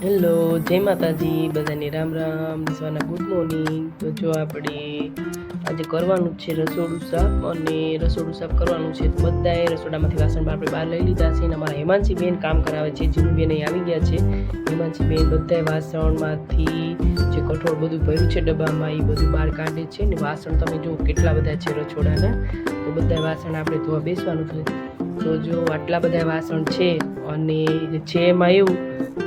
Hello, જય માતાજી, બધાને રામ રામ, દિસવાના ગુડ મોર્નિંગ. તો જો આપણે આજે કરવાનું છે રસોડું સાફ, અને રસોડું સાફ કરવાનું છે તો બધાએ રસોડામાંથી વાસણ આપણે બહાર લઈ લીધા છે. અને અમારા હેમાંશી બેન કામ કરાવે છે, જીનુબેન અહીં આવી ગયા છે. હેમાંશી બેન બધાએ વાસણમાંથી જે કઠોળ બધું ભર્યું છે ડબ્બામાં એ બધું બહાર કાઢે છે. ને વાસણ તમે જુઓ કેટલા બધા છે રસોડાના, તો બધા વાસણ આપણે ધોવા બેસવાનું છે. તો જો આટલા બધા વાસણ છે, અને છે એમાં એવું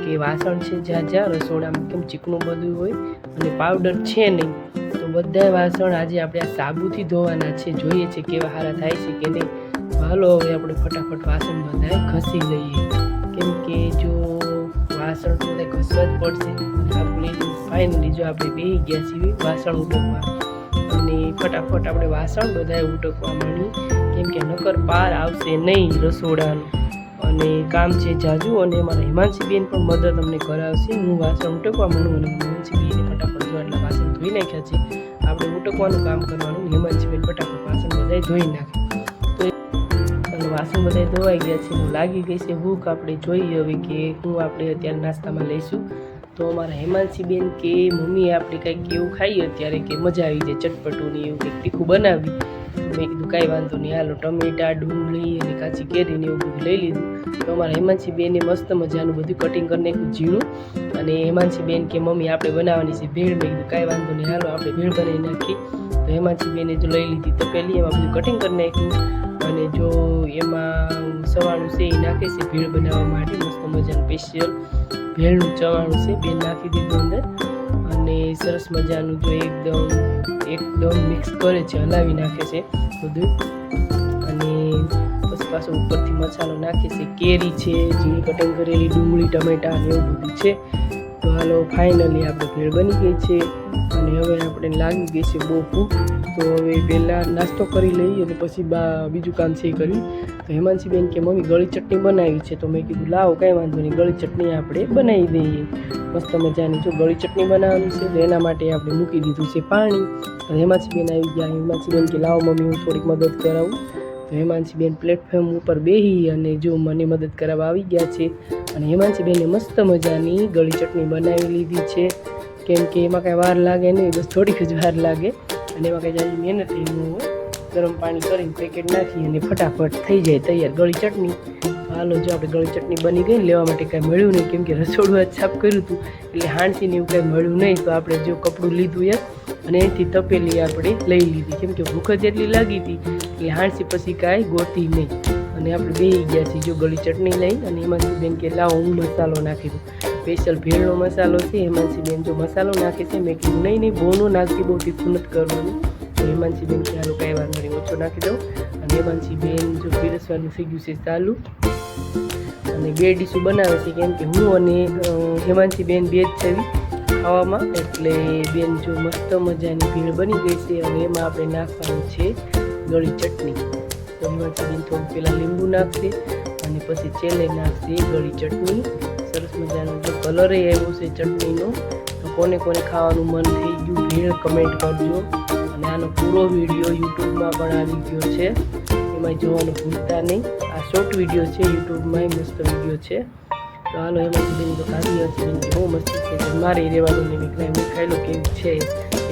કે વાસણ છે જ્યાં રસોડામાં કેમ ચીકણું બધું હોય અને પાવડર છે નહીં, તો બધા વાસણ આજે આપણે આ સાબુથી ધોવાના છે. જોઈએ છે કેવા સારા થાય છે કે નહીં. હાલો હવે આપણે ફટાફટ વાસણ બધા ઘસી લઈએ, કેમ કે જો વાસણ તો બધા ઘસવા જ પડશે. આપણે ફાઇનલી જો આપણે બેસી ગયા છીએ વાસણ ઉટકવા, અને ફટાફટ આપણે વાસણ બધા ઉટકવા માંડી, કેમ કે નકર પાર આવશે નહીં રસોડાનું. અને કામ છે જાજુ, અને અમારા હેમાંશી બેન પણ મદદ અમને કરાવશે. હું વાસણ ઉટકવા માંડું અને હેમાંશી બેને ફટાફટ જો આટલા વાસણ ધોઈ નાખ્યા છે. આપણે ઉટકવાનું કામ કરવાનું, હેમાંશી બેન ફટાફટ વાસણ બધા ધોઈ નાખે. તો અને વાસણ બધા ધોવાઈ ગયા છે, લાગી ગઈ છે ભૂખ. આપણે જોઈએ હવે કે હું આપણે અત્યારે નાસ્તામાં લઈશું. તો અમારા હેમાંશી બેન કે મમ્મી આપણે કંઈક એવું ખાઈએ અત્યારે કે મજા આવી જાય ચટપટું ને એવું કંઈક તીખું બનાવી. મેં કીધું કાંઈ વાંધો નહીં, હાલો ટમેટા, ડુંગળી અને કાચી કેરીને એવું બધું લઈ લીધું. તો અમારા હેમાંશી બેને મસ્ત મજાનું બધું કટિંગ કરી નાખ્યું ઝીણું. અને હેમાંશી બેન કે મમ્મી આપણે બનાવવાની છે ભેળ. મેં કીધું કાંઈ વાંધો નહીં, હાલો આપણે ભેળ બનાવી નાખીએ. તો હેમાંશી બેને જો લઈ લીધી તપેલી, એમાં બધું કટિંગ કરી નાખ્યું. અને જો એમાં સવાણું છે એ નાખે છે ભેળ બનાવવા માટે. મસ્ત મજાનું સ્પેશિયલ ભેળનું ચવાણું છે, બેન નાખી દીધું અંદર. અને સરસ મજાનું જો એકદમ મિક્સ કરે છે, હલાવી નાખે છે બધું. અને પછી પાછો ઉપરથી મસાલો નાખે છે, કેરી છે, ઝીણી કટિંગ કરેલી, ડુંગળી, ટમેટા અને એવું બધું છે. તો હાલો ફાઇનલી આપણે ભેળ બની ગઈ છે, અને હવે આપણે લાગી ગઈ છે બહુ ભૂખ. તો હવે પહેલાં નાસ્તો કરી લઈએ અને પછી બીજું કામ છે એ કરવી. તો હેમાંશી બેન કે મમ્મી ગળી ચટણી બનાવી છે. તો મેં કીધું લાવો કાંઈ વાંધો નહીં, ગળી ચટણી આપણે બનાવી દઈએ. મસ્ત મજાની જો ગળી ચટણી બનાવવાની છે, તો એના માટે આપણે મૂકી દીધું છે પાણી. તો હેમાંશી બેન આવી ગયા. હેમાંશી બેન કે લાવો મમ્મી હું થોડીક મદદ કરાવું. તો હેમાંશી બેન પ્લેટફોર્મ ઉપર બેસી અને જો મને મદદ કરાવવા આવી ગયા છે. અને હેમાંશી બેને મસ્ત મજાની ગળી ચટણી બનાવી લીધી છે, કેમ કે એમાં કાંઈ વાર લાગે નહીં, બસ થોડીક જ વાર લાગે. અને એમાં કાંઈ જાજી મહેનત નહીં હોય. ગરમ પાણી કરીને પેકેટ નાખી અને ફટાફટ થઈ જાય તૈયાર ગળી ચટણી. હાલો જો આપણે ગળી ચટણી બની ગઈ. લેવા માટે કાંઈ મળ્યું નહીં, કેમ કે રસોડું જ સાફ કર્યું હતું એટલે હાંડસીને એવું કાંઈ મળ્યું નહીં. તો આપણે જો કપડું લીધું યાર, અને એથી તપેલી આપણે લઈ લીધી, કેમ કે ભૂખ જ એટલી લાગી હતી એટલે હાંડસી પછી કાંઈ ગોતી નહીં. અને આપણે બેસી ગયા છીએ જો ગળી ચટણી લઈ. અને હેમાંશી બેન કે લાવો હું મસાલો નાખી દઉં, સ્પેશિયલ ભેળનો મસાલો છે. હેમાંશી બેન જો મસાલો નાખે છે. મેં કીધું નહીં બહુ ન નાખતી, બહુ તીખું નથી કરવાનું. તો હેમાંશી બેન કે હાલો કાંઈ વાંધો નહીં, ઓછો નાખી દઉં. અને હેમાંશી બેન જો પીરસવાનું થઈ ગયું છે ચાલુ, અને 2 ડીશું બનાવે છે, કેમ કે હું અને હેમાંશી બેન બે જ છે ખાવામાં. એટલે બેન જો મસ્ત મજાની ભેળ બની ગઈ છે. અને એમાં આપણે નાખવાનું છે ગળી ચટણી. તો હેમાંશી બેન થોડું પહેલાં લીંબુ નાખશે અને પછી છેલ્લે નાખશે ગળી ચટણી. સરસ મજાનો જો કલર આવ્યો છે ચટણીનો. તો કોને કોને ખાવાનું મન થઈ ગયું ભેળ કમેન્ટ કરજો. અને આનો પૂરો વિડીયો યુટ્યુબમાં પણ આવી ગયો છે, એમાં જોવાનું ભૂલતા નહીં. આ શોર્ટ વિડીયો છે, યુટ્યુબમાં મસ્ત વિડીયો છે. તો હાલો હેમાંશી બેન તો ખાધી હશે, બેન કે બહુ મસ્ત છે, મારે રહેવાનું નહીં. મેં હું ખાઈ લો કેવું છે,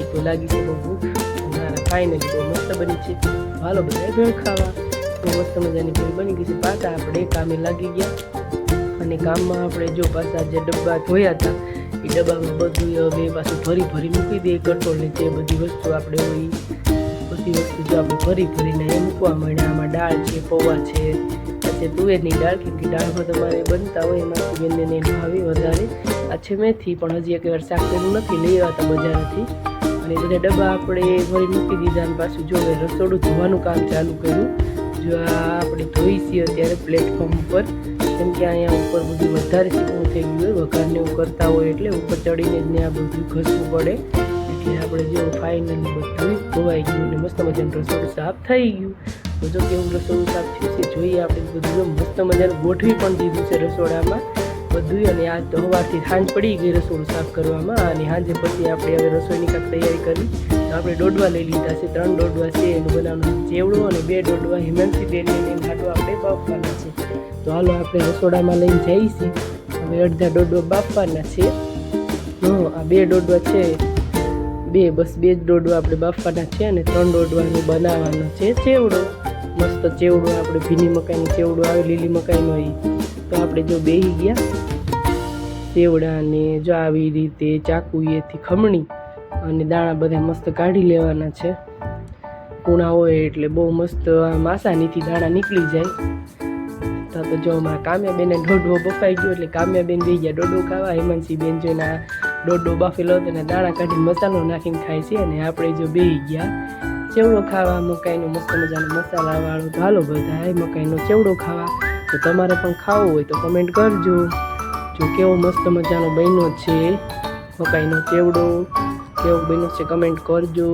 એ તો લાગી છે બહુ ભૂખ. મારા ફાઇનલી બહુ મસ્ત બની છે. હાલો બધા ભેળ ખાવા. તો મસ્ત મજાની ભેળ બની ગઈ છે. પાછા આપણે કામે લાગી ગયા. અને કામમાં આપણે જો પાછા જે ડબ્બા ધોયા હતા એ ડબ્બામાં બધું હવે પાછું ભરી મૂકી દઈએ. કંટ્રોલની જે બધી વસ્તુ આપણે હોય બધી વસ્તુ જો આપણે ભરીને એ મૂકવા માંડ્યા. આમાં દાળ છે, પૌવા છે, પછી તુવેરની દાળ, કેમ કે દાળમાં તમારે બનતા હોય એમાંથી બેનને નહીં ભાવે વધારે. આ છે મેથી, પણ હજી એક વાર શાક કર્યું નથી, લઈ આવ્યા હતા બજારથી. અને બધા ડબ્બા આપણે ભરી મૂકી દીધા. અને પાછું જો રસોડું ધોવાનું કામ ચાલુ કર્યું. જો આ આપણે ધોઈ છીએ અત્યારે પ્લેટફોર્મ ઉપર, કેમ કે અહીંયા ઉપર બધું વધારે ચીકણું થઈ ગયું હોય, વઘારને એવું કરતા હોય એટલે ઉપર ચડીને જ ને આ બધું ઘસવું પડે. એટલે આપણે જો ફાઇનલી બધું ધોવાઈ ગયું અને મસ્ત મજાનું રસોડું સાફ થઈ ગયું. તો જો કેવું રસોડું સાફ થયું છે જોઈએ આપણે. બધું મસ્ત મજાનું ગોઠવી પણ દીધું છે રસોડામાં બધું. અને આજ તો સવારથી સાંજ પડી ગઈ રસોડું સાફ કરવામાં. અને સાંજે પછી આપણે હવે રસોઈની કાંઈક તૈયારી કરી. તો આપણે દોડવા લઈ લીધા છે, 3 દોડવા છે એનું બનાવવાનું ચેવડો, અને 2 દોડવા હેમાંશી બેનને હાટો આપણે બાફવાના છે. તો હાલો આપણે રસોડામાં લઈને જઈશું. હવે અડધા ડોડવા બાફવાના છે. આ 2 ડોડવા છે, બસ 2 જ ડોડવા આપણે બાફવાના છે અને 3 ડોડવાનું બનાવવાનો છે ચેવડો. મસ્ત ચેવડો આપણે ભીની મકાઈનો ચેવડો આવે, લીલી મકાઈનો એ. તો આપણે જો બેસી ગયા ચેવડાને જો આવી રીતે ચાકુએથી ખમણી અને દાણા બધા મસ્ત કાઢી લેવાના છે. કૂણા હોય એટલે બહુ મસ્ત આસાનીથી દાણા નીકળી જાય. તો જો અમારા કામ્યાબેને ડોડો બફાઈ ગયો એટલે કામ્યાબેન બેસી ગયા ડોડો ખાવા. હેમાંશી બેન જોઈને આ ડોડો બાફેલો હતો અને દાણા કાઢીને મસાલો નાખીને ખાય છે. અને આપણે જો બેસી ગયા ચેવડો ખાવા મકાઈનો મસ્ત મજાનો મસાલાવાળો. તો હાલો બધા મકાઈનો ચેવડો ખાવા. તો તમારે પણ ખાવો હોય તો કમેન્ટ કરજો. જો કેવો મસ્ત મજાનો બન્યો છે મકાઈનો ચેવડો, કેવો બન્યો છે કમેન્ટ કરજો.